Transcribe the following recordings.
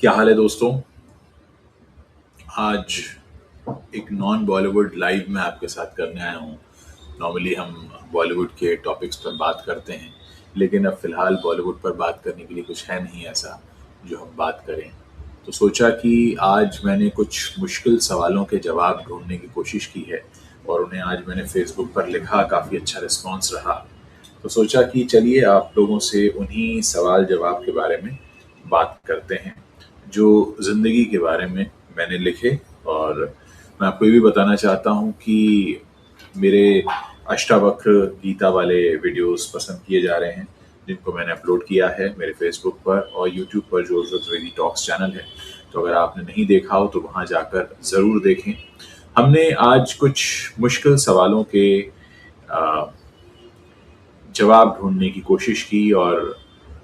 क्या हाल है दोस्तों। आज एक नॉन बॉलीवुड लाइव में आपके साथ करने आया हूँ। नॉर्मली हम बॉलीवुड के टॉपिक्स पर बात करते हैं, लेकिन अब फिलहाल बॉलीवुड पर बात करने के लिए कुछ है नहीं ऐसा जो हम बात करें। तो सोचा कि आज मैंने कुछ मुश्किल सवालों के जवाब ढूंढने की कोशिश की है और उन्हें आज मैंने फेसबुक पर लिखा, काफ़ी अच्छा रिस्पॉन्स रहा। तो सोचा कि चलिए आप लोगों से उन्हीं सवाल जवाब के बारे में बात करते हैं जो ज़िंदगी के बारे में मैंने लिखे। और मैं आपको ये भी बताना चाहता हूँ कि मेरे अष्टावक्र गीता वाले वीडियोस पसंद किए जा रहे हैं, जिनको मैंने अपलोड किया है मेरे फेसबुक पर और यूट्यूब पर जो त्रिवेदी टॉक्स चैनल है। तो अगर आपने नहीं देखा हो तो वहाँ जाकर ज़रूर देखें। हमने आज कुछ मुश्किल सवालों के अ, जवाब ढूँढने की कोशिश की और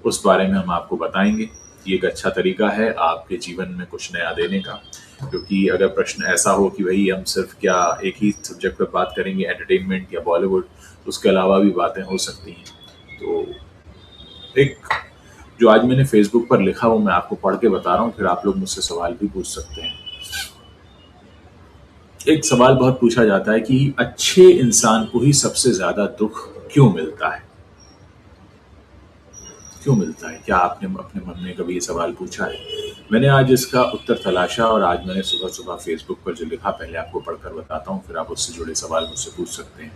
उस बारे में हम आपको बताएँगे। ये एक अच्छा तरीका है आपके जीवन में कुछ नया देने का, क्योंकि अगर प्रश्न ऐसा हो कि भई हम सिर्फ़ क्या एक ही सब्जेक्ट पे बात करेंगे, एंटरटेनमेंट या बॉलीवुड, उसके अलावा भी बातें हो सकती हैं। तो एक जो आज मैंने फ़ेसबुक पर लिखा वो मैं आपको पढ़ के बता रहा हूँ, फिर आप लोग मुझसे सवाल भी पूछ सकते हैं। एक सवाल बहुत पूछा जाता है कि अच्छे इंसान को ही सबसे ज़्यादा दुःख क्यों मिलता है? क्यों मिलता है? क्या आपने अपने मन में कभी ये सवाल पूछा है? मैंने आज इसका उत्तर तलाशा और आज मैंने सुबह-सुबह फ़ेसबुक पर जो लिखा पहले आपको पढ़कर बताता हूँ, फिर आप उससे जुड़े सवाल मुझसे पूछ सकते हैं।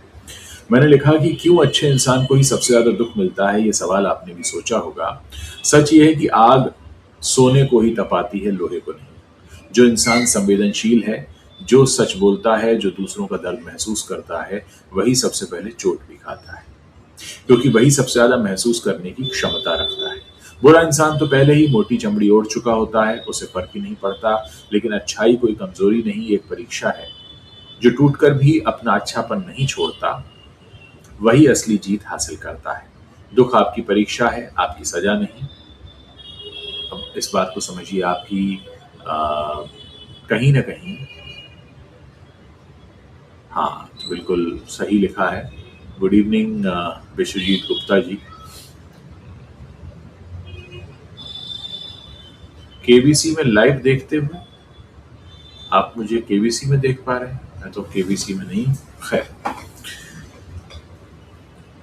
मैंने लिखा कि क्यों अच्छे इंसान को ही सबसे ज़्यादा दुःख मिलता है, ये सवाल आपने भी सोचा होगा। सच ये है कि आग सोने को ही तपाती है, लोहे को नहीं। जो इंसान संवेदनशील है, जो सच बोलता है, जो दूसरों का दर्द महसूस करता है, वही सबसे पहले चोट भी खाता है। क्योंकि वही सबसे ज़्यादा महसूस करने की क्षमता रखता है। बुरा इंसान तो पहले ही मोटी चमड़ी ओढ़ चुका होता है, उसे फ़र्क ही नहीं पड़ता, लेकिन अच्छाई कोई कमज़ोरी नहीं, एक परीक्षा है। जो टूटकर भी अपना अच्छापन नहीं छोड़ता, वही असली जीत हासिल करता है। दुःख आपकी परीक्षा है, आपकी सज़ा नहीं। अब इस बात को समझिए आपकी अ, कहीं न कहीं हाँ, तो बिल्कुल सही लिखा है। Good evening Vishwajeet Gupta ji. KBC में लाइव देखते हुए आप मुझे केबीसी में देख पा रहे हैं, मैं तो केबीसी में नहीं। खैर,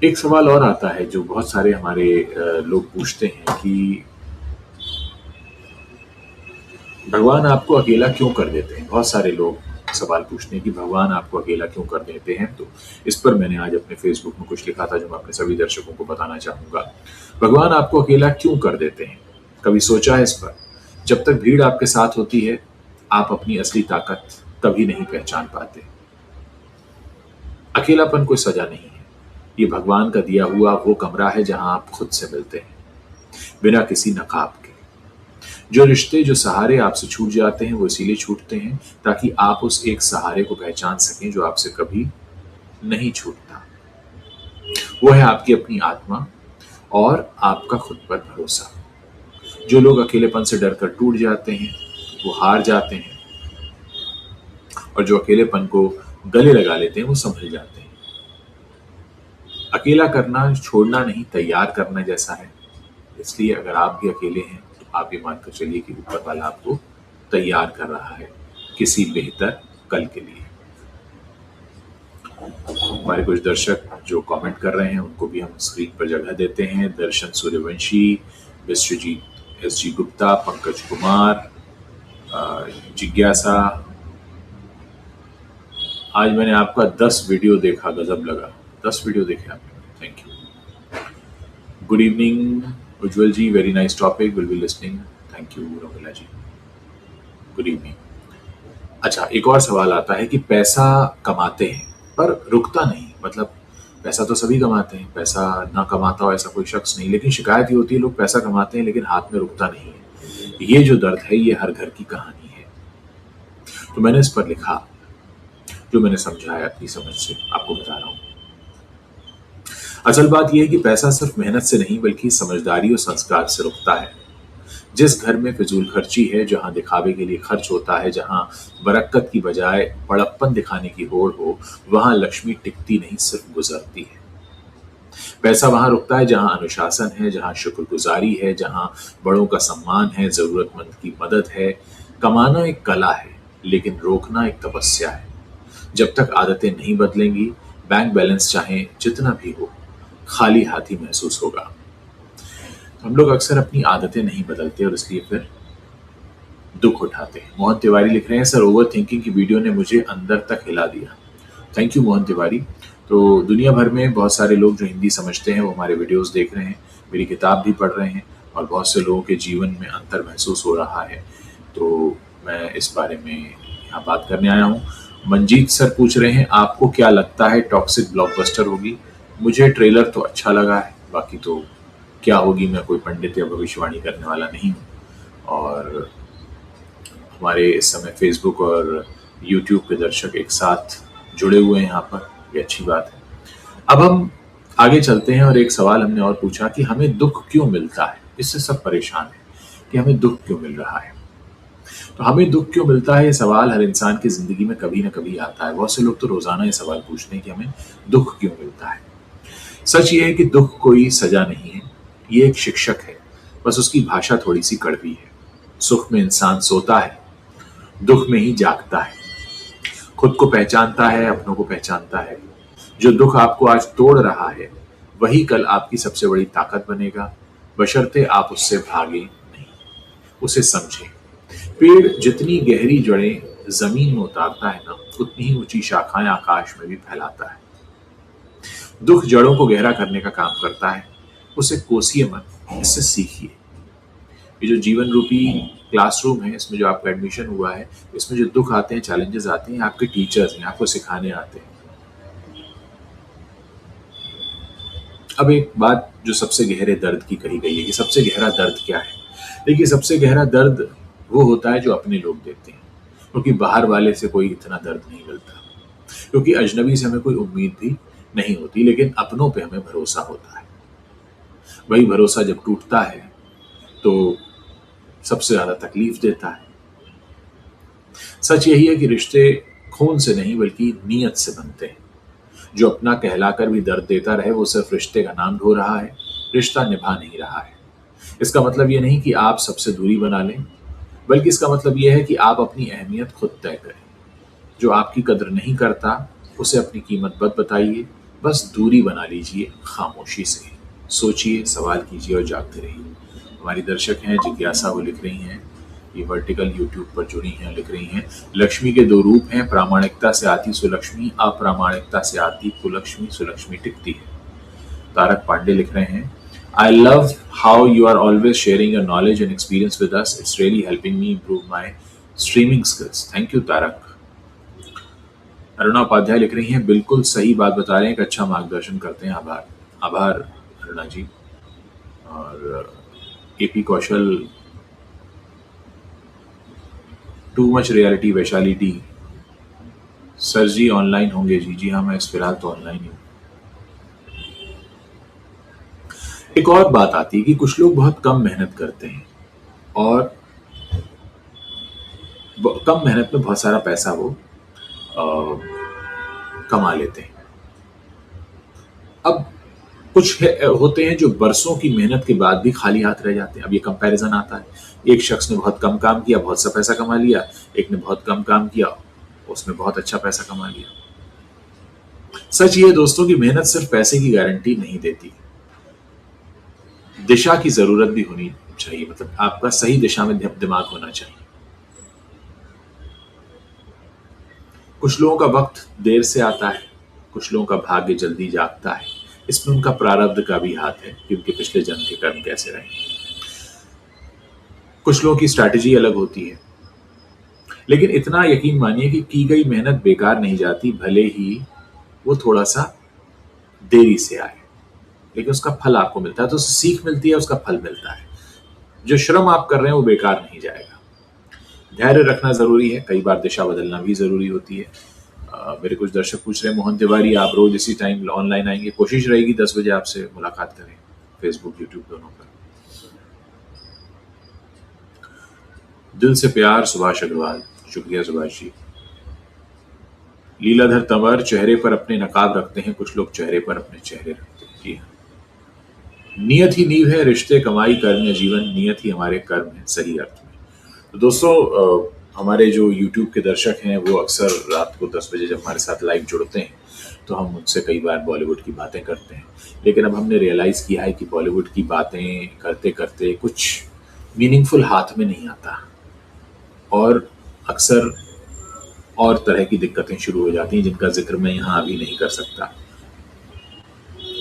एक सवाल और आता है जो बहुत सारे हमारे लोग पूछते हैं कि भगवान आपको अकेला क्यों कर देते हैं। बहुत सारे लोग सवाल पूछते हैं कि भगवान आपको अकेला क्यों कर देते हैं। तो इस पर मैंने आज अपने फेसबुक में कुछ लिखा था जो मैं अपने सभी दर्शकों को बताना चाहूँगा। भगवान आपको अकेला क्यों कर देते हैं, कभी सोचा है इस पर? जब तक भीड़ आपके साथ होती है, आप अपनी असली ताकत कभी नहीं पहचान पाते। अकेलापन कोई सजा नहीं है, ये भगवान का दिया हुआ वो कमरा है जहाँ आप खुद से मिलते हैं, बिना किसी नकाब के। जो रिश्ते, जो सहारे आपसे छूट जाते हैं, वो इसीलिए छूटते हैं ताकि आप उस एक सहारे को पहचान सकें जो आपसे कभी नहीं छूटता। वो है आपकी अपनी आत्मा और आपका खुद पर भरोसा। जो लोग अकेलेपन से डरकर टूट जाते हैं, वो हार जाते हैं, और जो अकेलेपन को गले लगा लेते हैं, वो संभल जाते हैं। अकेला करना छोड़ना नहीं, तैयार करना जैसा है। इसलिए अगर आप भी अकेले हैं तो आप ये मानकर चलिए कि ऊपर वाला आपको तैयार कर रहा है किसी बेहतर कल के लिए। हमारे कुछ दर्शक जो कमेंट कर रहे हैं उनको भी हम स्क्रीन पर जगह देते हैं। दर्शन सूर्यवंशी, विश्वजीत एस जी गुप्ता, पंकज कुमार, जिज्ञासा। आज मैंने आपका 10 वीडियो देखा, गजब लगा। 10 वीडियो देखे आपने, thank you. Good evening Ujjwal ji, very nice topic, will be listening. Thank you Romila ji, good evening. अच्छा, एक और सवाल आता है कि पैसा कमाते हैं पर रुकता नहीं। मतलब पैसा तो सभी कमाते हैं, पैसा ना कमाता हो ऐसा कोई शख्स नहीं, लेकिन शिकायत ये होती है लोग पैसा कमाते हैं लेकिन हाथ में रुकता नहीं है। ये जो दर्द है ये हर घर की कहानी है। तो मैंने इस पर लिखा, जो मैंने समझा है अपनी समझ से आपको बता रहा हूँ। असल बात यह है कि पैसा सिर्फ मेहनत से नहीं बल्कि समझदारी और संस्कार से रुकता है। जिस घर में फिजूल खर्ची है, जहाँ दिखावे के लिए खर्च होता है, जहाँ बरकत की बजाय बड़प्पन दिखाने की होड़ हो, वहाँ लक्ष्मी टिकती नहीं, सिर्फ गुजरती है। पैसा वहाँ रुकता है जहाँ अनुशासन है, जहाँ शुक्रगुज़ारी है, जहाँ बड़ों का सम्मान है, ज़रूरतमंद की मदद है। कमाना एक कला है, लेकिन रोकना एक तपस्या है। जब तक आदतें नहीं बदलेंगी, बैंक बैलेंस चाहे जितना भी हो, खाली हाथ ही महसूस होगा। हम लोग अक्सर अपनी आदतें नहीं बदलते और इसलिए फिर दुःख उठाते हैं। मोहन तिवारी लिख रहे हैं, सर ओवरथिंकिंग की वीडियो ने मुझे अंदर तक हिला दिया। Thank you Mohan Tiwari. तो दुनिया भर में बहुत सारे लोग जो हिंदी समझते हैं वो हमारे वीडियोस देख रहे हैं, मेरी किताब भी पढ़ रहे हैं और बहुत से लोगों के जीवन में अंतर महसूस हो रहा है। तो मैं इस बारे में यहाँ बात करने आया हूँ। मंजीत सर पूछ रहे हैं, आपको क्या लगता है टॉक्सिक ब्लॉकबस्टर होगी? मुझे ट्रेलर तो अच्छा लगा है, बाकी तो क्या होगी, मैं कोई पंडित या भविष्यवाणी करने वाला नहीं हूँ। और हमारे इस समय फेसबुक और यूट्यूब के दर्शक एक साथ जुड़े हुए हैं यहाँ पर, ये अच्छी बात है। अब हम आगे चलते हैं और एक सवाल हमने और पूछा कि हमें दुख क्यों मिलता है? इससे सब परेशान है कि हमें दुख क्यों मिल रहा है। तो हमें दुख क्यों मिलता है, ये सवाल हर इंसान की जिंदगी में कभी ना कभी आता है। बहुत से लोग तो रोजाना ये सवाल पूछते हैं कि हमें दुख क्यों मिलता है। सच ये है कि दुख कोई सजा नहीं है, ये एक शिक्षक है, बस उसकी भाषा थोड़ी सी कड़वी है। सुख में इंसान सोता है, दुख में ही जागता है, खुद को पहचानता है, अपनों को पहचानता है। जो दुख आपको आज तोड़ रहा है वही कल आपकी सबसे बड़ी ताकत बनेगा, बशर्ते आप उससे भागे नहीं, उसे समझें। पेड़ जितनी गहरी जड़ें जमीन में उतारता है ना, उतनी ही ऊंची शाखाएं आकाश में भी फैलाता है। दुख जड़ों को गहरा करने का काम करता है, उसे कोसिए मत, इससे सीखिए। ये जो जीवन रूपी क्लासरूम है, इसमें जो आपका एडमिशन हुआ है, इसमें जो दुख आते हैं, चैलेंजेस आते हैं, आपके टीचर्स हैं, आपको सिखाने आते हैं। अब एक बात जो सबसे गहरे दर्द की कही गई है कि सबसे गहरा दर्द क्या है। देखिए, सबसे गहरा दर्द वो होता है जो अपने लोग देते हैं, क्योंकि बाहर वाले से कोई इतना दर्द नहीं मिलता, क्योंकि अजनबी से हमें कोई उम्मीद भी नहीं होती, लेकिन अपनों पे हमें भरोसा होता है। वही भरोसा जब टूटता है तो सबसे ज्यादा तकलीफ देता है। सच यही है कि रिश्ते खून से नहीं बल्कि नीयत से बनते हैं। जो अपना कहलाकर भी दर्द देता रहे वो सिर्फ रिश्ते का नाम ढो रहा है, रिश्ता निभा नहीं रहा है। इसका मतलब ये नहीं कि आप सबसे दूरी बना लें, बल्कि इसका मतलब ये है कि आप अपनी अहमियत खुद तय करें। जो आपकी कदर नहीं करता उसे अपनी कीमत मत बताइए, बस दूरी बना लीजिए खामोशी से। सोचिए, सवाल कीजिए और जागते रहिए। हमारी दर्शक हैं जिज्ञासा, वो लिख रही हैं, ये वर्टिकल यूट्यूब पर जुड़ी हैं, लिख रही हैं, लक्ष्मी के दो रूप हैं, प्रामाणिकता से आती सुलक्ष्मी, अप्रामाणिकता से आती कुलक्ष्मी, सुलक्ष्मी टिकती है। तारक पांडे लिख रहे हैं, I love how you are always sharing your knowledge and experience with us. It's really helping me improve my streaming skills. Thank you, Tarak. Aruna Upadhyay लिख रही हैं, बिल्कुल सही बात बता रहे हैं, एक अच्छा मार्गदर्शन करते हैं, आभार। आभार अरुणा जी। और एपी कौशल, टू मच रियलिटी Vaishali D, sir ji online होंगे जी? जी हाँ, मैं इस फिलहाल तो ऑनलाइन ही हूँ। एक और बात आती है कि कुछ लोग बहुत कम मेहनत करते हैं और कम मेहनत में बहुत सारा पैसा वो कमा लेते हैं। अब कुछ होते हैं जो बरसों की मेहनत के बाद भी खाली हाथ रह जाते हैं। अब ये कंपैरिजन आता है, एक शख्स ने बहुत कम काम किया, बहुत सा पैसा कमा लिया, एक ने बहुत कम काम किया, उसने बहुत अच्छा पैसा कमा लिया। सच ये दोस्तों की मेहनत सिर्फ पैसे की गारंटी नहीं देती, दिशा की जरूरत भी होनी चाहिए। मतलब आपका सही दिशा में दिमाग होना चाहिए। कुछ लोगों का वक्त देर से आता है, कुछ लोगों का भाग्य जल्दी जागता है। इसमें उनका प्रारब्ध का भी हाथ है कि उनके पिछले जन्म के कर्म कैसे रहे। कुछ लोगों की स्ट्रैटेजी अलग होती है, लेकिन इतना यकीन मानिए कि की गई मेहनत बेकार नहीं जाती, भले ही वो थोड़ा सा देरी से आए, लेकिन उसका फल आपको मिलता है। तो उससे सीख मिलती है, उसका फल मिलता है। जो श्रम आप कर रहे हैं वो बेकार नहीं जाएगा। धैर्य रखना जरूरी है, कई बार दिशा बदलना भी जरूरी होती है। मेरे कुछ दर्शक पूछ रहे हैं, मोहन तिवारी आप रोज इसी टाइम ऑनलाइन आएंगे? कोशिश रहेगी 10 बजे आपसे मुलाकात करें, फेसबुक यूट्यूब दोनों पर। दिल से प्यार, सुभाष अग्रवाल। शुक्रिया सुभाष जी। लीलाधर तंवर, चेहरे पर अपने नकाब रखते हैं कुछ लोग, चेहरे पर अपने चेहरे रखते हैं। जी हाँ। नियत ही नींव है, रिश्ते कमाई कर्म या जीवन, नियत ही हमारे कर्म है सही अर्थ में। तो दोस्तों, हमारे जो यूट्यूब के दर्शक हैं वो अक्सर रात को 10 बजे जब हमारे साथ लाइव जुड़ते हैं तो हम उनसे कई बार बॉलीवुड की बातें करते हैं। लेकिन अब हमने रियलाइज़ किया है कि बॉलीवुड की बातें करते करते कुछ मीनिंगफुल हाथ में नहीं आता और अक्सर और तरह की दिक्कतें शुरू हो जाती हैं जिनका जिक्र मैं यहाँ अभी नहीं कर सकता।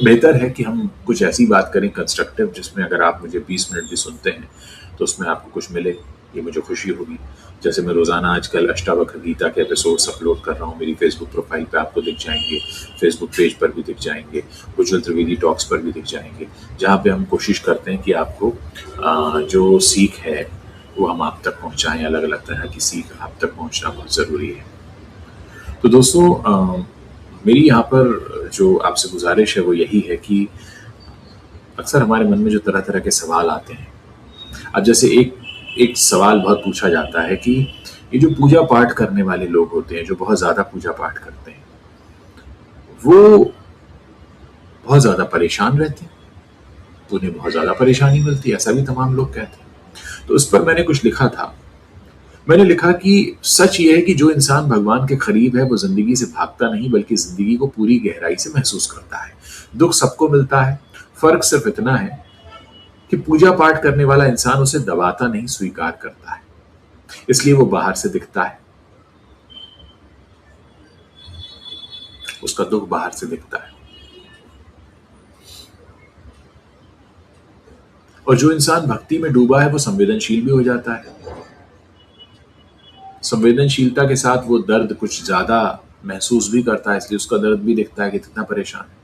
बेहतर है कि हम कुछ ऐसी बात करें कंस्ट्रक्टिव, जिसमें अगर आप मुझे 20 मिनट भी सुनते हैं तो उसमें आपको कुछ मिले, ये मुझे खुशी होगी। जैसे मैं रोज़ाना आजकल अष्टावक्र गीता के एपिसोड्स अपलोड कर रहा हूँ, मेरी फेसबुक प्रोफाइल पे आपको दिख जाएंगे, फेसबुक पेज पर भी दिख जाएंगे, उज्ज्वल त्रिवेदी टॉक्स पर भी दिख जाएंगे, जहाँ पे हम कोशिश करते हैं कि आपको जो सीख है वो हम आप तक पहुँचाएँ। अलग अलग तरह की सीख आप तक पहुँचना बहुत ज़रूरी है। तो दोस्तों, मेरी यहाँ पर जो आपसे गुजारिश है वो यही है कि अक्सर हमारे मन में जो तरह तरह के सवाल आते हैं, अब जैसे एक एक सवाल बहुत पूछा जाता है कि ये जो पूजा पाठ करने वाले लोग होते हैं, जो बहुत ज़्यादा पूजा पाठ करते हैं, वो बहुत ज़्यादा परेशान रहते हैं, तो उन्हें बहुत ज़्यादा परेशानी मिलती है, ऐसा भी तमाम लोग कहते हैं। तो इस पर मैंने कुछ लिखा था। मैंने लिखा कि सच ये है कि जो इंसान भगवान के करीब है वो जिंदगी से भागता नहीं बल्कि जिंदगी को पूरी गहराई से महसूस करता है। दुख सबको मिलता है, फर्क सिर्फ इतना है कि पूजा पाठ करने वाला इंसान उसे दबाता नहीं, स्वीकार करता है। इसलिए वो बाहर से दिखता है, उसका दुख बाहर से दिखता है। और जो इंसान भक्ति में डूबा है वो संवेदनशील भी हो जाता है। संवेदनशीलता के साथ वो दर्द कुछ ज्यादा महसूस भी करता है, इसलिए उसका दर्द भी दिखता है कि कितना परेशान है।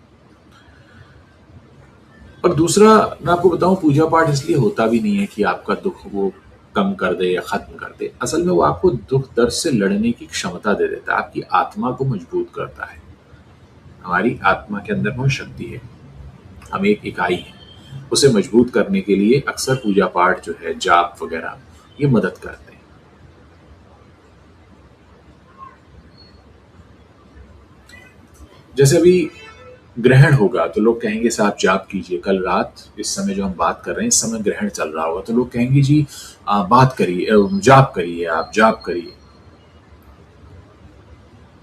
और दूसरा, मैं आपको बताऊं, पूजा पाठ इसलिए होता भी नहीं है कि आपका दुख वो कम कर दे या खत्म कर दे। असल में वो आपको दुख दर्द से लड़ने की क्षमता दे देता है, आपकी आत्मा को मजबूत करता है। हमारी आत्मा के अंदर बहुत शक्ति है, हम एक इकाई है। उसे मजबूत करने के लिए अक्सर पूजा पाठ जो है, जाप वगैरह, ये मदद करते हैं। जैसे अभी ग्रहण होगा तो लोग कहेंगे साहब जाप कीजिए। कल रात इस समय जो हम बात कर रहे हैं, इस समय ग्रहण चल रहा होगा तो लोग कहेंगे जी बात करिए, जाप करिए, आप जाप करिए।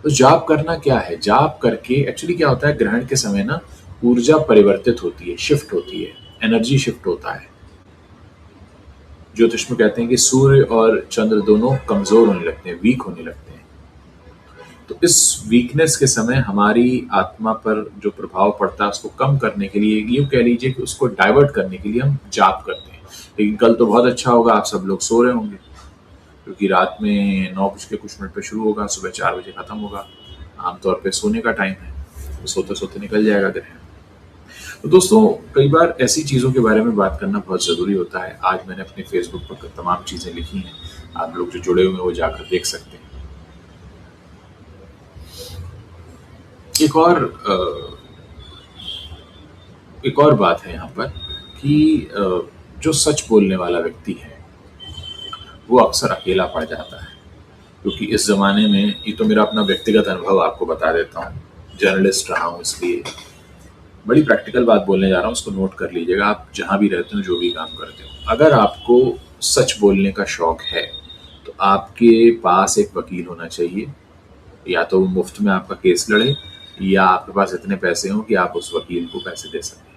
तो जाप करना क्या है? जाप करके एक्चुअली क्या होता है, ग्रहण के समय ना ऊर्जा परिवर्तित होती है, शिफ्ट होती है, एनर्जी शिफ्ट होता है। ज्योतिष में कहते हैं कि सूर्य और चंद्र दोनों कमजोर होने लगते हैं, वीक होने लगते हैं। तो इस वीकनेस के समय हमारी आत्मा पर जो प्रभाव पड़ता है उसको कम करने के लिए, यूँ कह लीजिए कि उसको डाइवर्ट करने के लिए हम जाप करते हैं। लेकिन कल तो बहुत अच्छा होगा, आप सब लोग सो रहे होंगे, क्योंकि रात में 9 बज के कुछ मिनट पे शुरू होगा, सुबह 4 बजे खत्म होगा। आमतौर पे सोने का टाइम है, तो सोते सोते निकल जाएगा ग्रहण। तो दोस्तों, कई बार ऐसी चीज़ों के बारे में बात करना बहुत ज़रूरी होता है। आज मैंने अपने फेसबुक पर तमाम चीज़ें लिखी हैं, आप लोग जो जुड़े हुए हैं वो जाकर देख सकते हैं। एक और एक और बात है यहाँ पर कि जो सच बोलने वाला व्यक्ति है वो अक्सर अकेला पड़ जाता है, क्योंकि इस ज़माने में, ये तो मेरा अपना व्यक्तिगत अनुभव आपको बता देता हूँ, जर्नलिस्ट रहा हूँ, इसलिए बड़ी प्रैक्टिकल बात बोलने जा रहा हूँ, उसको नोट कर लीजिएगा। आप जहाँ भी रहते हो, जो भी काम करते हो, अगर आपको सच बोलने का शौक है तो आपके पास एक वकील होना चाहिए। या तो वो मुफ्त में आपका केस लड़े, या आपके पास इतने पैसे हों कि आप उस वकील को पैसे दे सकें।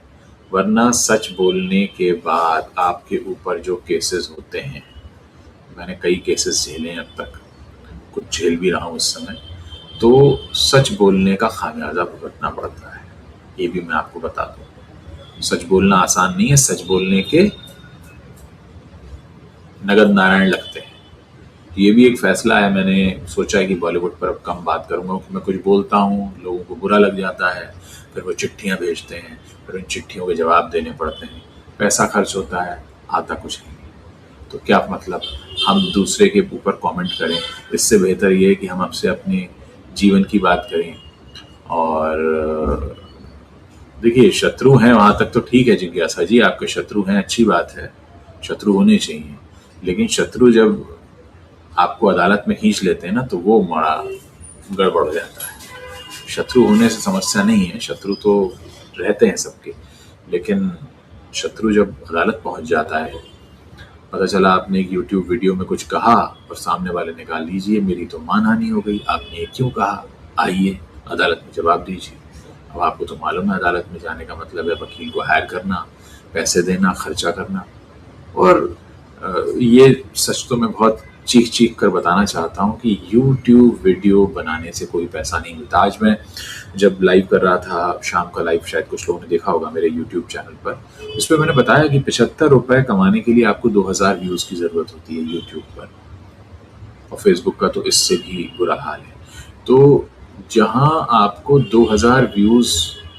वरना सच बोलने के बाद आपके ऊपर जो केसेस होते हैं, मैंने कई केसेस झेले हैं अब तक, कुछ झेल भी रहा हूँ इस समय, तो सच बोलने का खामियाजा भुगतना पड़ता है। ये भी मैं आपको बता दूं, सच बोलना आसान नहीं है, सच बोलने के नगद नारायण लगते हैं। ये भी एक फैसला है, मैंने सोचा है कि बॉलीवुड पर अब कम बात करूंगा, क्योंकि मैं कुछ बोलता हूँ, लोगों को बुरा लग जाता है, फिर वो चिट्ठियाँ भेजते हैं, फिर उन चिट्ठियों के जवाब देने पड़ते हैं, पैसा खर्च होता है, आता कुछ नहीं। तो क्या मतलब हम दूसरे के ऊपर कमेंट करें? इससे बेहतर ये है कि हम आपसे अपने जीवन की बात करें। और देखिए, शत्रु हैं वहाँ तक तो ठीक है जिज्ञासा जी, आपके शत्रु हैं, अच्छी बात है, शत्रु होने चाहिए। लेकिन शत्रु जब आपको अदालत में खींच लेते हैं ना, तो वो बड़ा गड़बड़ हो जाता है। शत्रु होने से समस्या नहीं है, शत्रु तो रहते हैं सबके, लेकिन शत्रु जब अदालत पहुंच जाता है, पता चला आपने एक यूट्यूब वीडियो में कुछ कहा और सामने वाले ने कहा लीजिए मेरी तो मानहानि हो गई, आपने ये क्यों कहा, आइए अदालत में जवाब दीजिए। अब आपको तो मालूम है अदालत में जाने का मतलब है वकील को हायर करना, पैसे देना, खर्चा करना। और ये सच तो मैं बहुत चीख चीख कर बताना चाहता हूँ कि यूट्यूब वीडियो बनाने से कोई पैसा नहीं मिलता। आज मैं जब लाइव कर रहा था, शाम का लाइव शायद कुछ लोगों ने देखा होगा मेरे यूट्यूब चैनल पर, उस पर मैंने बताया कि 75 रुपए कमाने के लिए आपको 2000 व्यूज़ की ज़रूरत होती है यूट्यूब पर, और फेसबुक का तो इससे भी बुरा हाल है। तो जहाँ आपको 2000 व्यूज़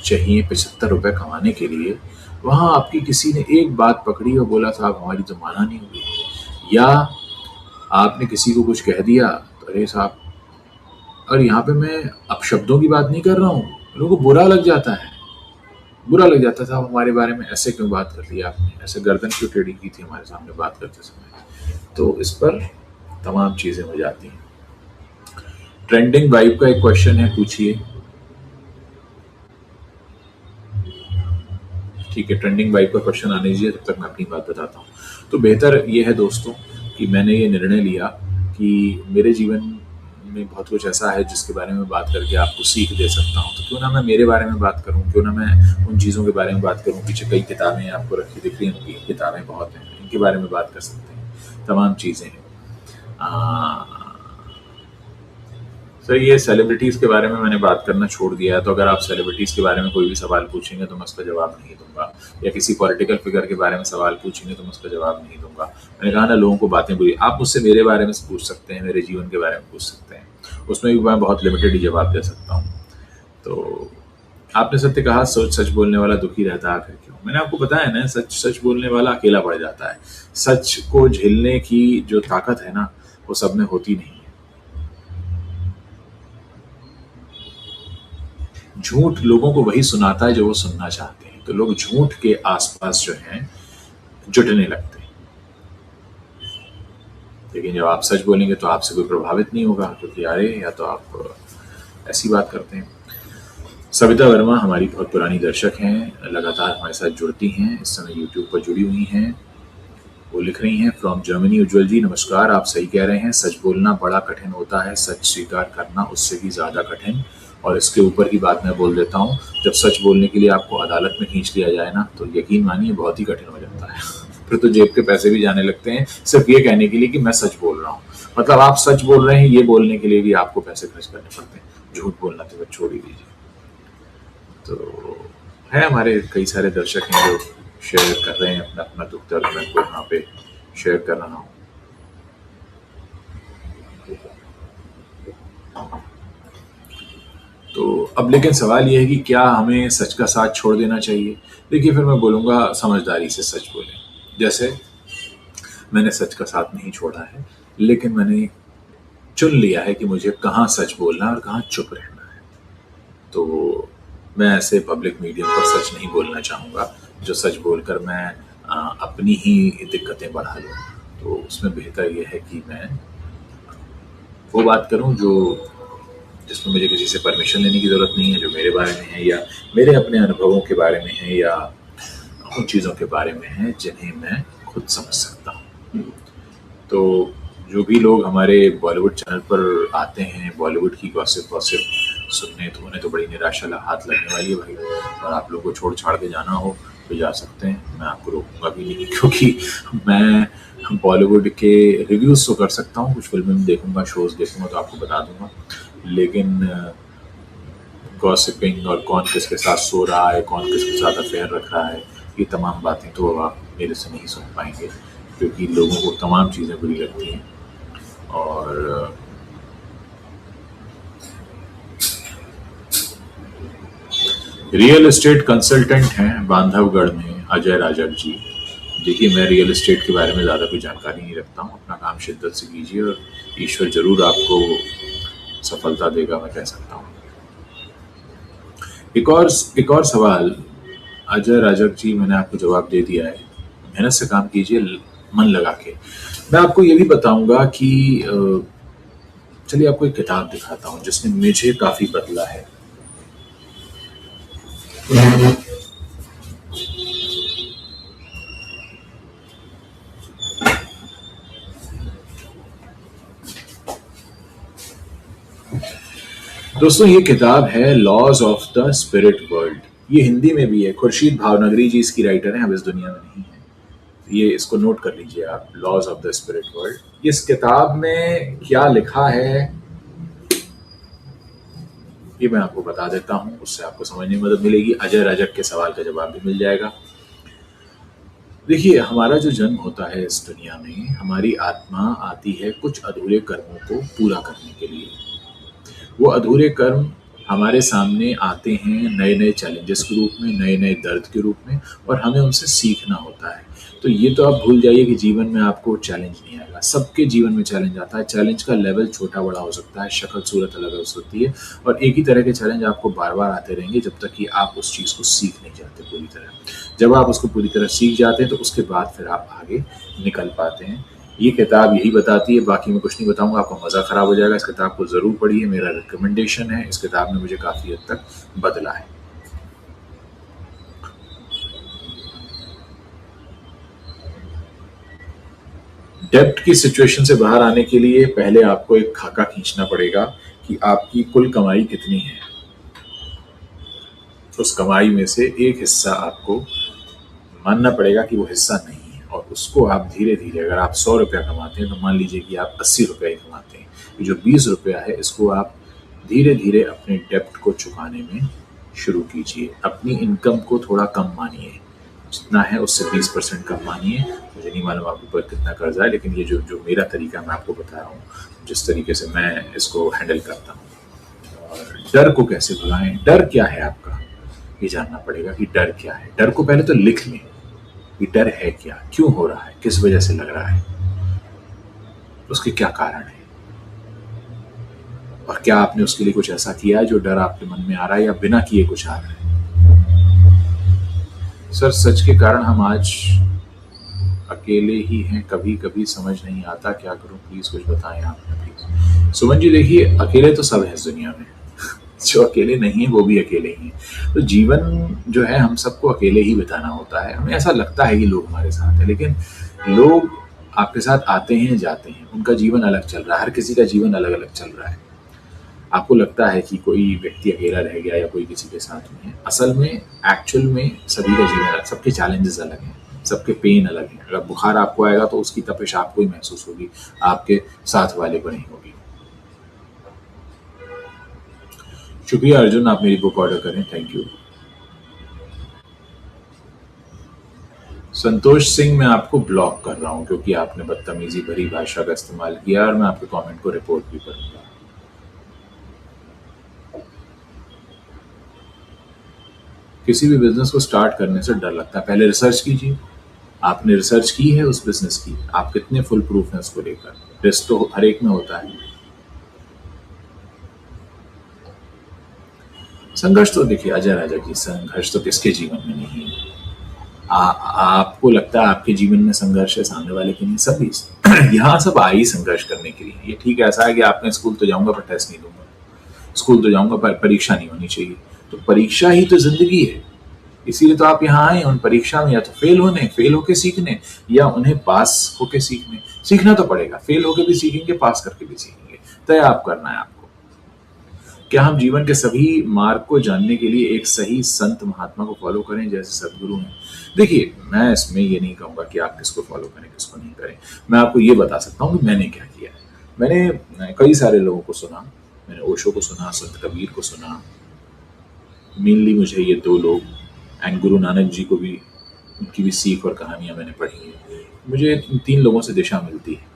चाहिए 75 रुपए कमाने के लिए, वहाँ आपकी किसी ने एक बात पकड़ी और बोला साहब हमारी तो मानहानि हो गई, या आपने किसी को कुछ कह दिया तो अरे साहब, और यहाँ पे मैं अपशब्दों की बात नहीं कर रहा हूँ, लोगों को बुरा लग जाता है, बुरा लग जाता था हमारे बारे में ऐसे क्यों बात कर ली आपने, ऐसे गर्दन क्यों टेढ़ी की थी हमारे सामने बात करते समय। तो इस पर तमाम चीज़ें हो जाती हैं। ट्रेंडिंग वाइब का एक क्वेश्चन है, पूछिए। ठीक है, ट्रेंडिंग वाइब का क्वेश्चन आने दीजिए, तब तक मैं अपनी बात बताता हूँ। तो बेहतर ये है दोस्तों कि मैंने ये निर्णय लिया कि मेरे जीवन में बहुत कुछ ऐसा है जिसके बारे में बात करके आपको सीख दे सकता हूँ, तो क्यों ना मैं मेरे बारे में बात करूँ, क्यों ना मैं उन चीज़ों के बारे में बात करूँ। पीछे कई किताबें आपको रखी दिख रही हैं, किताबें बहुत हैं, इनके बारे में बात कर सकते हैं, तमाम चीज़ें हैं। सर ये सेलिब्रिटीज़ के बारे में मैंने बात करना छोड़ दिया है, तो अगर आप सेलिब्रिटीज़ के बारे में कोई भी सवाल पूछेंगे तो मैं उसका जवाब नहीं दूंगा, या किसी पॉलिटिकल फिगर के बारे में सवाल पूछेंगे तो मैं उसका जवाब नहीं दूंगा। मैंने कहा ना, लोगों को बातें बुरी, आप मुझसे मेरे बारे में पूछ सकते हैं, मेरे जीवन के बारे में पूछ सकते हैं, उसमें भी मैं बहुत लिमिटेड ही जवाब दे सकता हूँ। तो आपने सत्य कहा, सोच सच बोलने वाला दुखी रहता आखिर क्यों। मैंने आपको बताया ना, सच सच बोलने वाला अकेला पड़ जाता है। सच को झेलने की जो ताकत है ना, वो सब में होती नहीं है। झूठ लोगों को वही सुनाता है जो वो सुनना चाहते हैं, तो लोग झूठ के आसपास जो हैं जुटने लगते हैं। लेकिन जब आप सच बोलेंगे तो आपसे कोई प्रभावित नहीं होगा, क्योंकि अरे या तो आप ऐसी बात करते हैं। सविता वर्मा हमारी बहुत पुरानी दर्शक हैं, लगातार हमारे साथ जुड़ती हैं, इस समय यूट्यूब पर जुड़ी हुई हैं। वो लिख रही हैं, फ्रॉम जर्मनी, उज्जवल जी नमस्कार, आप सही कह रहे हैं, सच बोलना बड़ा कठिन होता है, सच स्वीकार करना उससे भी ज़्यादा कठिन। और इसके ऊपर की बात मैं बोल देता हूँ, जब सच बोलने के लिए आपको अदालत में खींच लिया जाए ना, तो यकीन मानिए बहुत ही कठिन हो जाता है। फिर तो जेब के पैसे भी जाने लगते हैं सिर्फ ये कहने के लिए कि मैं सच बोल रहा हूँ। मतलब आप सच बोल रहे हैं ये बोलने के लिए भी आपको पैसे खर्च करने पड़ते हैं। झूठ बोलना तो बस छोड़ ही दीजिए। तो है, हमारे कई सारे दर्शक हैं जो शेयर कर रहे हैं अपना अपना दुख दर्द, मैं को यहाँ पे शेयर कर रहा हूँ। तो अब लेकिन सवाल ये है कि क्या हमें सच का साथ छोड़ देना चाहिए। देखिए, फिर मैं बोलूँगा समझदारी से सच बोलें। जैसे मैंने सच का साथ नहीं छोड़ा है, लेकिन मैंने चुन लिया है कि मुझे कहाँ सच बोलना है और कहाँ चुप रहना है। तो मैं ऐसे पब्लिक मीडियम पर सच नहीं बोलना चाहूँगा जो सच बोलकर मैं अपनी ही दिक्कतें बढ़ा लूँ। तो उसमें बेहतर ये है कि मैं वो बात करूँ जो जिसमें मुझे किसी से परमिशन लेने की ज़रूरत नहीं है, जो मेरे बारे में है या मेरे अपने अनुभवों के बारे में है या उन चीज़ों के बारे में है जिन्हें मैं खुद समझ सकता हूँ। तो जो भी लोग हमारे बॉलीवुड चैनल पर आते हैं बॉलीवुड की गॉसिप सुनने, तो उन्हें तो बड़ी निराशा हाथ लगने वाली है भाई। और आप लोग को छोड़ छाड़ के जाना हो तो जा सकते हैं, मैं आपको रोकूंगा भी नहीं, क्योंकि मैं बॉलीवुड के रिव्यूज़ तो कर सकता हूँ, कुछ फिल्में देखूंगा, शोज़ देखूंगा तो आपको बता दूंगा, लेकिन गॉसिपिंग और कौन किसके साथ सो रहा है, कौन किसके साथ अफेयर रख रहा है, ये तमाम बातें तो आप मेरे से नहीं सुन पाएंगे, क्योंकि लोगों को तमाम चीज़ें बुरी लगती हैं। और रियल एस्टेट कंसल्टेंट हैं बांधवगढ़ में अजय राजक जी। देखिए, मैं रियल एस्टेट के बारे में ज़्यादा कोई जानकारी नहीं रखता हूँ, अपना काम शिद्दत से कीजिए और ईश्वर ज़रूर आपको सफलता देगा, मैं कह सकता हूँ। एक और सवाल अजय राजक जी, मैंने आपको जवाब दे दिया है। मेहनत से काम कीजिए, मन लगा के। मैं आपको ये भी बताऊंगा कि चलिए आपको एक किताब दिखाता हूँ जिसने मुझे काफ़ी बदला है। दोस्तों ये किताब है laws of the spirit world. ये हिंदी में भी है, खुर्शीद भावनगरी जी इसकी राइटर हैं, अब इस दुनिया में नहीं है। ये इसको नोट कर लीजिए आप, laws of the spirit world. इस किताब में क्या लिखा है ये मैं आपको बता देता हूँ, उससे आपको समझने में मदद मिलेगी। अजय रजक के सवाल का जवाब भी मिल जाएगा। देखिए, हमारा जो जन्म होता है इस दुनिया में, हमारी आत्मा आती है कुछ अधूरे कर्मों को पूरा करने के लिए। वो अधूरे कर्म हमारे सामने आते हैं नए नए चैलेंजेस के रूप में, नए नए दर्द के रूप में, और हमें उनसे सीखना होता है। तो ये तो आप भूल जाइए कि जीवन में आपको चैलेंज नहीं आएगा। सबके जीवन में चैलेंज आता है। चैलेंज का लेवल छोटा बड़ा हो सकता है, शक्ल सूरत अलग हो सकती है, और एक ही तरह के चैलेंज आपको बार बार आते रहेंगे जब तक कि आप उस चीज़ को सीख नहीं जाते पूरी तरह। जब आप उसको पूरी तरह सीख जाते हैं तो उसके बाद फिर आप आगे निकल पाते हैं। ये किताब यही बताती है, बाकी मैं कुछ नहीं बताऊंगा, आपका मज़ा ख़राब हो जाएगा। इस किताब को ज़रूर पढ़िए, मेरा रिकमेंडेशन है। इस किताब ने मुझे काफ़ी हद तक बदला है। डेब्ट की सिचुएशन से बाहर आने के लिए पहले आपको एक खाका खींचना पड़ेगा कि आपकी कुल कमाई कितनी है। उस कमाई में से एक हिस्सा आपको मानना पड़ेगा कि वो हिस्सा नहीं है, और उसको आप धीरे धीरे, अगर आप 100 रुपया कमाते हैं तो मान लीजिए कि आप 80 रुपया ही कमाते हैं। ये जो 20 रुपया है इसको आप धीरे धीरे अपने डेप्ट को चुकाने में शुरू कीजिए। अपनी इनकम को थोड़ा कम मानिए, जितना है उससे 20% कम मानिए। मुझे नहीं मालूम आपके ऊपर कितना कर्जा है, लेकिन ये जो जो मेरा तरीका मैं आपको बता रहा हूँ, जिस तरीके से मैं इसको हैंडल करता हूँ। और डर को कैसे भगाएं, डर क्या है आपका, ये जानना पड़ेगा कि डर क्या है। डर को पहले तो लिख लें कि डर है क्या, क्यों हो रहा है, किस वजह से लग रहा है, उसके क्या कारण है, और क्या आपने उसके लिए कुछ ऐसा किया है जो डर आपके मन में आ रहा है, या बिना किए कुछ आ रहा है। सर सच के कारण हम आज अकेले ही हैं, कभी कभी समझ नहीं आता क्या करूं, प्लीज कुछ बताएं आप प्लीज। सुमन जी देखिए, अकेले तो सब है इस दुनिया में। जो अकेले नहीं है वो भी अकेले ही है। तो जीवन जो है हम सबको अकेले ही बिताना होता है। हमें ऐसा लगता है कि लोग हमारे साथ हैं, लेकिन लोग आपके साथ आते हैं जाते हैं, उनका जीवन अलग चल रहा है। हर किसी का जीवन अलग अलग चल रहा है। आपको लगता है कि कोई व्यक्ति अकेला रह गया या कोई किसी के साथ में है, असल में एक्चुअल में सभी का जीवन अलग, सबके चैलेंजेस अलग हैं, सबके पेन अलग हैं। अगर बुखार आपको आएगा तो उसकी तपिश आपको ही महसूस होगी, आपके साथ वाले को नहीं होगी। शुक्रिया अर्जुन, आप मेरी बुक ऑर्डर करें, थैंक यू। संतोष सिंह, मैं आपको ब्लॉक कर रहा हूं क्योंकि आपने बदतमीजी भरी भाषा का इस्तेमाल किया, और मैं आपके कमेंट को रिपोर्ट भी करूंगा। किसी भी बिजनेस को स्टार्ट करने से डर लगता है, पहले रिसर्च कीजिए। आपने रिसर्च की है उस बिजनेस की, आप कितने फुल प्रूफ हैं उसको लेकर। रिस्क तो हर एक में होता है। संघर्ष तो देखिए अजय राजा की, संघर्ष तो किसके जीवन में नहीं है। आपको लगता है आपके जीवन में संघर्ष है, सामने वाले के नहीं, सभी यहाँ सब आई संघर्ष करने के लिए। ये ठीक ऐसा है कि आपने स्कूल तो जाऊंगा पर टेस्ट नहीं दूंगा, स्कूल तो जाऊंगा पर परीक्षा नहीं होनी चाहिए। तो परीक्षा ही तो जिंदगी है, इसीलिए तो आप यहाँ आए उन परीक्षा में, या तो फेल होके सीखने, या उन्हें पास होके सीखने। सीखना तो पड़ेगा, फेल होके भी सीखेंगे, पास करके भी सीखेंगे, तय आप करना है आपको। क्या हम जीवन के सभी मार्ग को जानने के लिए एक सही संत महात्मा को फॉलो करें जैसे सदगुरु हैं? देखिए, मैं इसमें ये नहीं कहूँगा कि आप किसको फॉलो करें किसको नहीं करें। मैं आपको ये बता सकता हूँ कि मैंने क्या किया है। मैंने कई सारे लोगों को सुना, मैंने ओशो को सुना, संत कबीर को सुना। मेनली मुझे ये दो लोग, एंड गुरु नानक जी को भी, उनकी भी सीख और कहानियाँ मैंने पढ़ी हैं। मुझे इन 3 लोगों से दिशा मिलती है।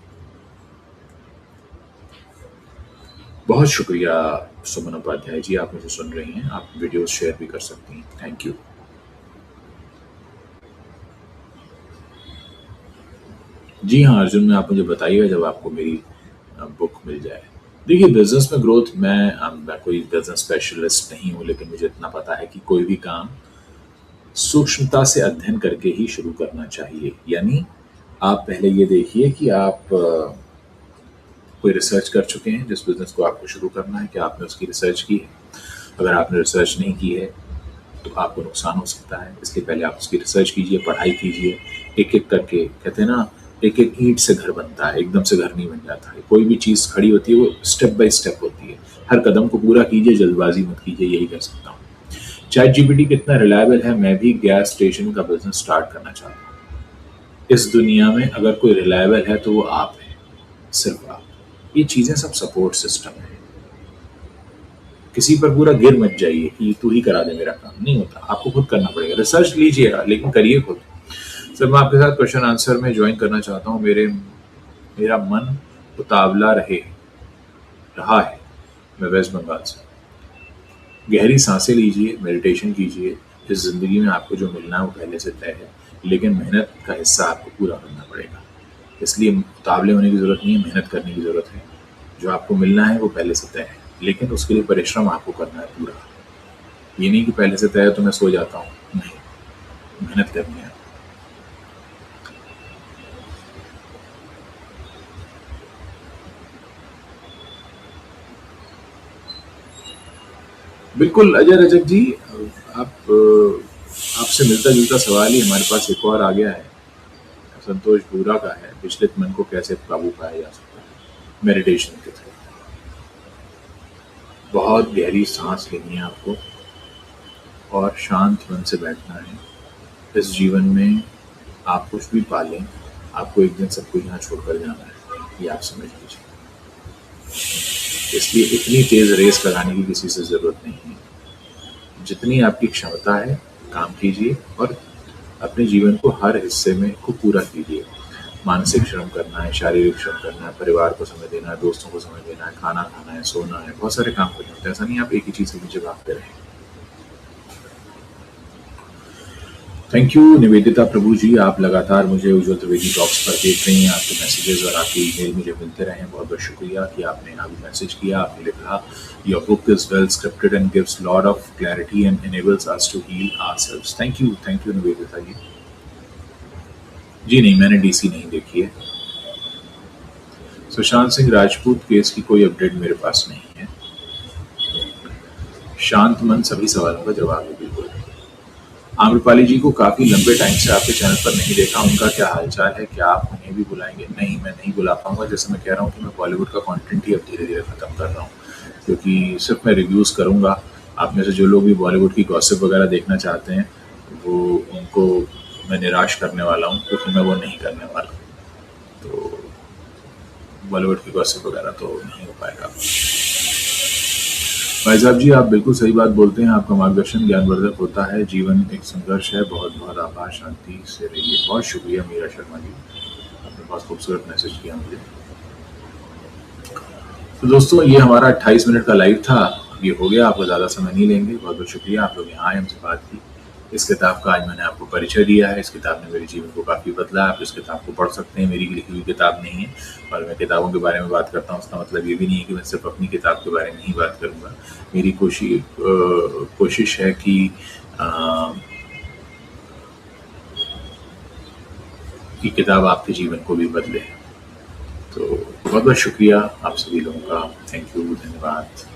बहुत शुक्रिया सुमन उपाध्याय जी, आप मुझे सुन रही हैं, आप वीडियोस शेयर भी कर सकती हैं, थैंक यू। जी हाँ अर्जुन, में आप मुझे बताइएगा जब आपको मेरी बुक मिल जाए। देखिए, बिजनेस में ग्रोथ, मैं कोई बिजनेस स्पेशलिस्ट नहीं हूँ, लेकिन मुझे इतना पता है कि कोई भी काम सूक्ष्मता से अध्ययन करके ही शुरू करना चाहिए। यानी आप पहले ये देखिए कि आप कोई रिसर्च कर चुके हैं जिस बिजनेस को आपको शुरू करना है, क्या आपने उसकी रिसर्च की है। अगर आपने रिसर्च नहीं की है तो आपको नुकसान हो सकता है, इसलिए पहले आप उसकी रिसर्च कीजिए, पढ़ाई कीजिए। एक एक करके, कहते हैं ना, एक एक ईंट से घर बनता है, एकदम से घर नहीं बन जाता है। कोई भी चीज़ खड़ी होती है वो स्टेप बाय स्टेप होती है। हर कदम को पूरा कीजिए, जल्दबाजी मत कीजिए, यही कह सकता हूँ। चैट जीपीटी कितना रिलायबल है? मैं भी गैस स्टेशन का बिजनेस स्टार्ट करना चाहता हूँ। इस दुनिया में अगर कोई रिलायबल है तो वो आप है, सिर्फ आप। ये चीजें सब सपोर्ट सिस्टम है। किसी पर पूरा गिर मत जाइए कि तू ही करा दे मेरा काम, नहीं होता, आपको खुद करना पड़ेगा। रिसर्च लीजिएगा लेकिन करिए खुद। सर मैं आपके साथ क्वेश्चन आंसर में ज्वाइन करना चाहता हूँ। मेरा मन उतावला रहा है। मैं वेस्ट बंगाल से। गहरी सांसें लीजिए, मेडिटेशन कीजिए। इस जिंदगी में आपको जो मिलना है वो पहले से तय है, लेकिन मेहनत का हिस्सा आपको पूरा करना पड़ेगा। इसलिए उतावले होने की जरूरत नहीं है, मेहनत करने की जरूरत है। जो आपको मिलना है वो पहले से तय है, लेकिन उसके लिए परिश्रम आपको करना है पूरा। ये नहीं कि पहले से तय है तो मैं सो जाता हूँ, नहीं, मेहनत करनी है। बिल्कुल अजय रजक जी, आपसे मिलता जुलता सवाल ही हमारे पास एक और आ गया है। संतोष बूरा का है, विचलित मन को कैसे काबू पाया जा सकता है? मेडिटेशन के थ्रू। बहुत गहरी सांस लेनी है आपको और शांत मन से बैठना है। इस जीवन में आप कुछ भी पालें, आपको एक दिन सब कुछ यहाँ छोड़कर जाना है, ये आप समझ लीजिए। इसलिए इतनी तेज रेस लगाने की किसी से जरूरत नहीं है। जितनी आपकी क्षमता है काम कीजिए और अपने जीवन को हर हिस्से में को पूरा कीजिए। मानसिक श्रम करना है, शारीरिक श्रम करना है, परिवार को समय देना है, दोस्तों को समय देना है, खाना खाना है, सोना है, बहुत सारे काम करने होते हैं। ऐसा नहीं आप एक ही चीज के पीछे भागते रहें। थैंक यू निवेदिता प्रभु जी, आप लगातार मुझे उज्ज्वल त्रिवेदी टॉक्स पर देख रही हैं। आपके मैसेजेस और आपके ईमेल मुझे मिलते रहे, बहुत बहुत शुक्रिया कि आपने अभी मैसेज किया। आपने लिखा your book is well scripted and gives lot of clarity and enables us to heal ourselves। Thank you Nivedita ji. जी नहीं, मैंने डीसी नहीं देखी है। सुशांत सिंह राजपूत केस की कोई अपडेट मेरे पास नहीं है। शांत मन सभी सवालों का जवाब है, बिल्कुल। आम्रपाली जी को काफी लंबे टाइम से आपके चैनल पर नहीं देखा, उनका क्या हालचाल है? क्या आप उन्हें भी बुलाएंगे? नहीं, मैं नहीं बुला पाऊंगा। जैसे मैं कह रहा हूँ कि मैं बॉलीवुड का कंटेंट ही अब धीरे धीरे खत्म कर रहा हूँ, क्योंकि सिर्फ मैं रिव्यूज करूंगा। आप में से जो लोग भी बॉलीवुड की गॉसिप वगैरह देखना चाहते हैं, वो उनको मैं निराश करने वाला हूँ, क्योंकि मैं वो नहीं करने वाला। तो बॉलीवुड की गॉसिप वगैरह तो नहीं हो पाएगा। भाई साहब जी, आप बिल्कुल सही बात बोलते हैं। आपका मार्गदर्शन ज्ञानवर्धक होता है। जीवन एक संघर्ष है। बहुत बहुत आभार, शांति से रहिए। बहुत शुक्रिया मीरा शर्मा जी, आपने बहुत खूबसूरत मैसेज किया मुझे। तो दोस्तों, ये हमारा 28 मिनट का लाइव था, अब ये हो गया। आपको ज़्यादा समय नहीं लेंगे। बहुत बहुत शुक्रिया, आप लोग यहाँ आए, हमसे बात की। इस किताब का आज मैंने आपको परिचय दिया है। इस किताब ने मेरे जीवन को काफ़ी बदला। आप इस किताब को पढ़ सकते हैं। मेरी लिखी हुई किताब नहीं है, और मैं किताबों के बारे में बात करता हूँ उसका मतलब ये भी नहीं है कि मैं सिर्फ अपनी किताब के बारे में ही बात करूँगा। मेरी कोशिश है कि ये किताब आपके जीवन को भी बदले। तो बहुत बहुत शुक्रिया आप सभी लोगों का। थैंक यू, धन्यवाद।